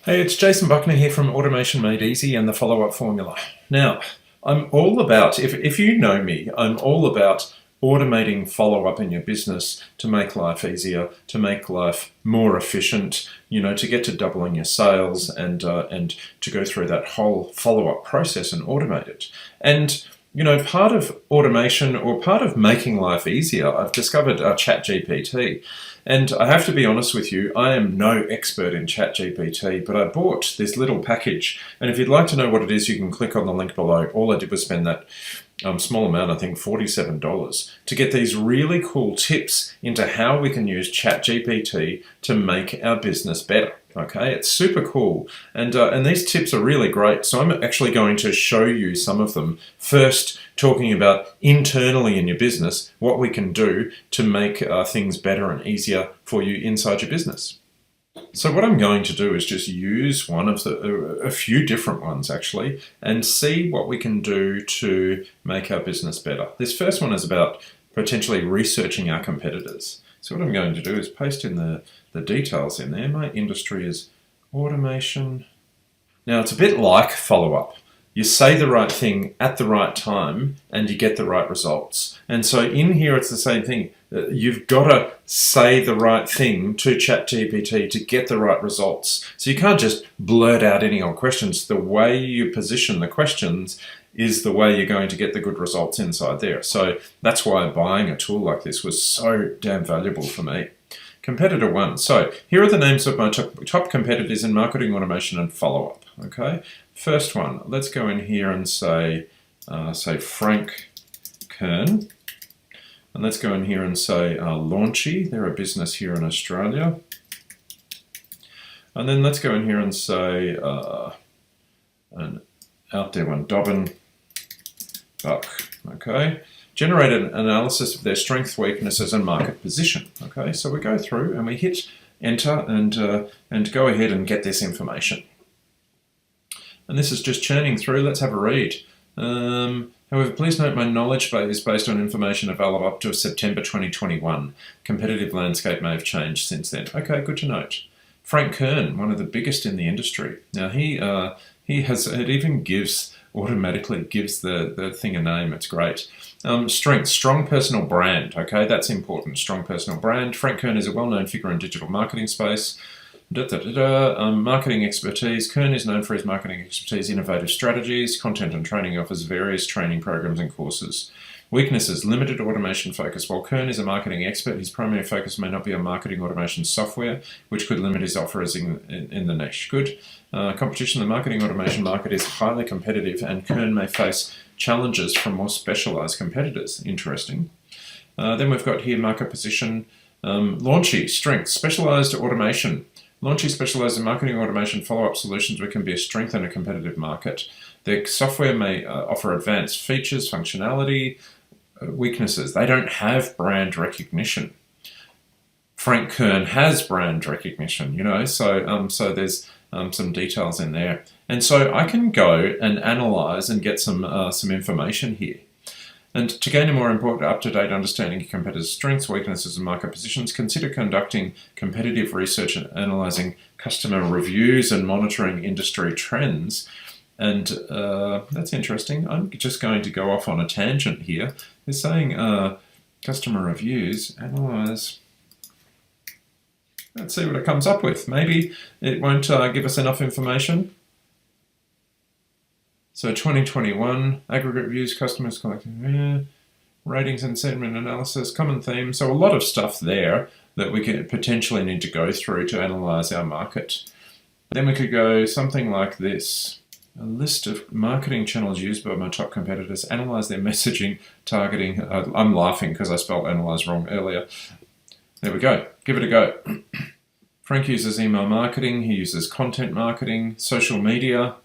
Hey, it's Jason Buckner here from Automation Made Easy and the Follow-Up Formula. Now, I'm all about, if you know me, I'm all about automating follow-up in your business to make life easier, to make life more efficient, to get to doubling your sales and to go through that whole follow-up process and automate it. And part of automation or part of making life easier, I've discovered ChatGPT. And I have to be honest with you, I am no expert in ChatGPT, but I bought this little package. And if you'd like to know what it is, you can click on the link below. All I did was spend that small amount, I think $47, to get these really cool tips into how we can use ChatGPT to make our business better. Okay, it's super cool, and these tips are really great. So I'm actually going to show you some of them. First, talking about internally in your business, what we can do to make things better and easier for you inside your business. So what I'm going to do is just use one of a few different ones actually, and see what we can do to make our business better. This first one is about potentially researching our competitors. So what I'm going to do is paste in the details in there. My industry is automation. Now it's a bit like follow-up. You say the right thing at the right time and you get the right results. And so in here it's the same thing. You've got to say the right thing to ChatGPT to get the right results. So you can't just blurt out any old questions. The way you position the questions is the way you're going to get the good results inside there. So that's why buying a tool like this was so damn valuable for me. Competitor one. So here are the names of my top competitors in marketing automation and follow-up. Okay, first one. Let's go in here and say Frank Kern, and let's go in here and say Launchy. They're a business here in Australia, and then let's go in here and say an out there one, Dobbin Buck. Okay. Generate an analysis of their strengths, weaknesses, and market position. Okay, so we go through and we hit enter and go ahead and get this information. And this is just churning through. Let's have a read. However, please note my knowledge base is based on information available up to September 2021. Competitive landscape may have changed since then. Okay, good to note. Frank Kern, one of the biggest in the industry. Now it even automatically gives the thing a name. It's great. Strength, strong personal brand. Okay, that's important. Strong personal brand. Frank Kern is a well-known figure in digital marketing space. Marketing expertise. Kern is known for his marketing expertise, innovative strategies, content and training. Offers various training programs and courses. Weaknesses, limited automation focus. While Kern is a marketing expert, his primary focus may not be on marketing automation software, which could limit his offers in the niche. Good. Competition. The marketing automation market is highly competitive, and Kern may face challenges from more specialized competitors. Interesting. Then we've got here market position. Launchy, strength, specialized automation. Launchy specializes in marketing automation follow-up solutions, which can be a strength in a competitive market. Their software may offer advanced features, functionality, weaknesses. They don't have brand recognition. Frank Kern has brand recognition, so there's some details in there. And so I can go and analyze and get some information here. And to gain a more important up-to-date understanding of competitors' strengths, weaknesses, and market positions, consider conducting competitive research and analyzing customer reviews and monitoring industry trends. And that's interesting. I'm just going to go off on a tangent here. They're saying customer reviews, analyze. Let's see what it comes up with. Maybe it won't give us enough information. So 2021, aggregate views, customers collecting, ratings and sentiment analysis, common themes. So a lot of stuff there that we could potentially need to go through to analyze our market. Then we could go something like this. A list of marketing channels used by my top competitors, analyze their messaging, targeting. I'm laughing because I spelled analyze wrong earlier. There we go. Give it a go. Frank uses email marketing. He uses content marketing, social media,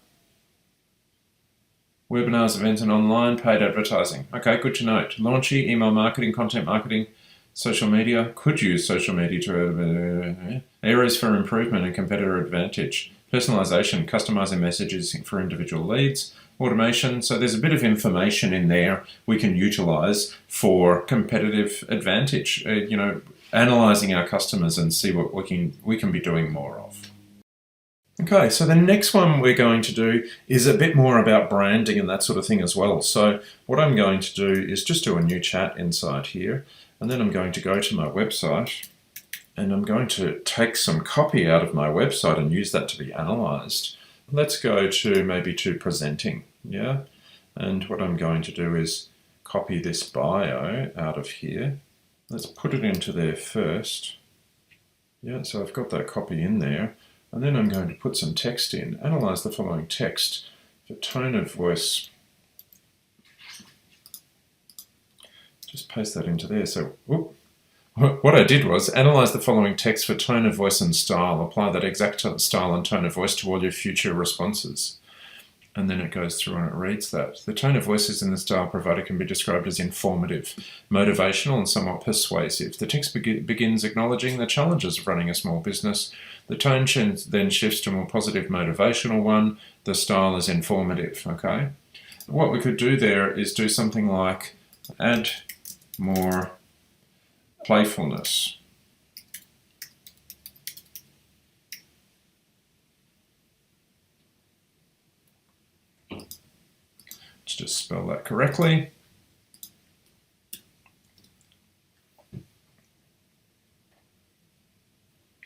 webinars, events, and online paid advertising. Okay, good to note. Launchy, email marketing, content marketing, social media. Could use social media to areas for improvement and competitor advantage. Personalization, customizing messages for individual leads. Automation. So there's a bit of information in there we can utilize for competitive advantage. Analyzing our customers and see what we can be doing more of. Okay, so the next one we're going to do is a bit more about branding and that sort of thing as well. So what I'm going to do is just do a new chat inside here, and then I'm going to go to my website, and I'm going to take some copy out of my website and use that to be analyzed. Let's go to maybe to presenting, yeah? And what I'm going to do is copy this bio out of here. Let's put it into there first. Yeah, so I've got that copy in there. And then I'm going to put some text in. Analyze the following text for tone of voice. Just paste that into there. So, whoop. What I did was analyze the following text for tone of voice and style. Apply that exact style and tone of voice to all your future responses. And then it goes through and it reads that. The tone of voices in the style provided can be described as informative, motivational, and somewhat persuasive. The text begins acknowledging the challenges of running a small business. The tone then shifts to a more positive, motivational one. The style is informative, okay? What we could do there is do something like add more playfulness. Let's just spell that correctly.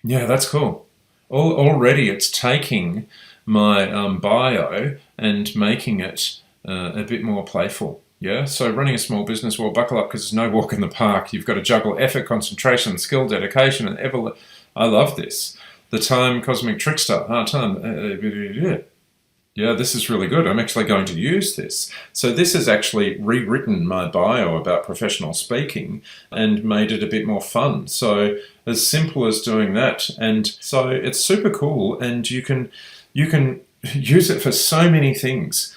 Yeah, that's cool. Already it's taking my bio and making it a bit more playful. Yeah, so running a small business, well, buckle up because there's no walk in the park. You've got to juggle effort, concentration, skill, dedication, and I love this. The time, cosmic trickster, hard time. Yeah, this is really good. I'm actually going to use this. So this has actually rewritten my bio about professional speaking and made it a bit more fun. So as simple as doing that. And so it's super cool, and you can use it for so many things,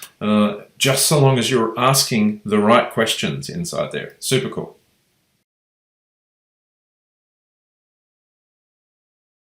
just so long as you're asking the right questions inside there. Super cool.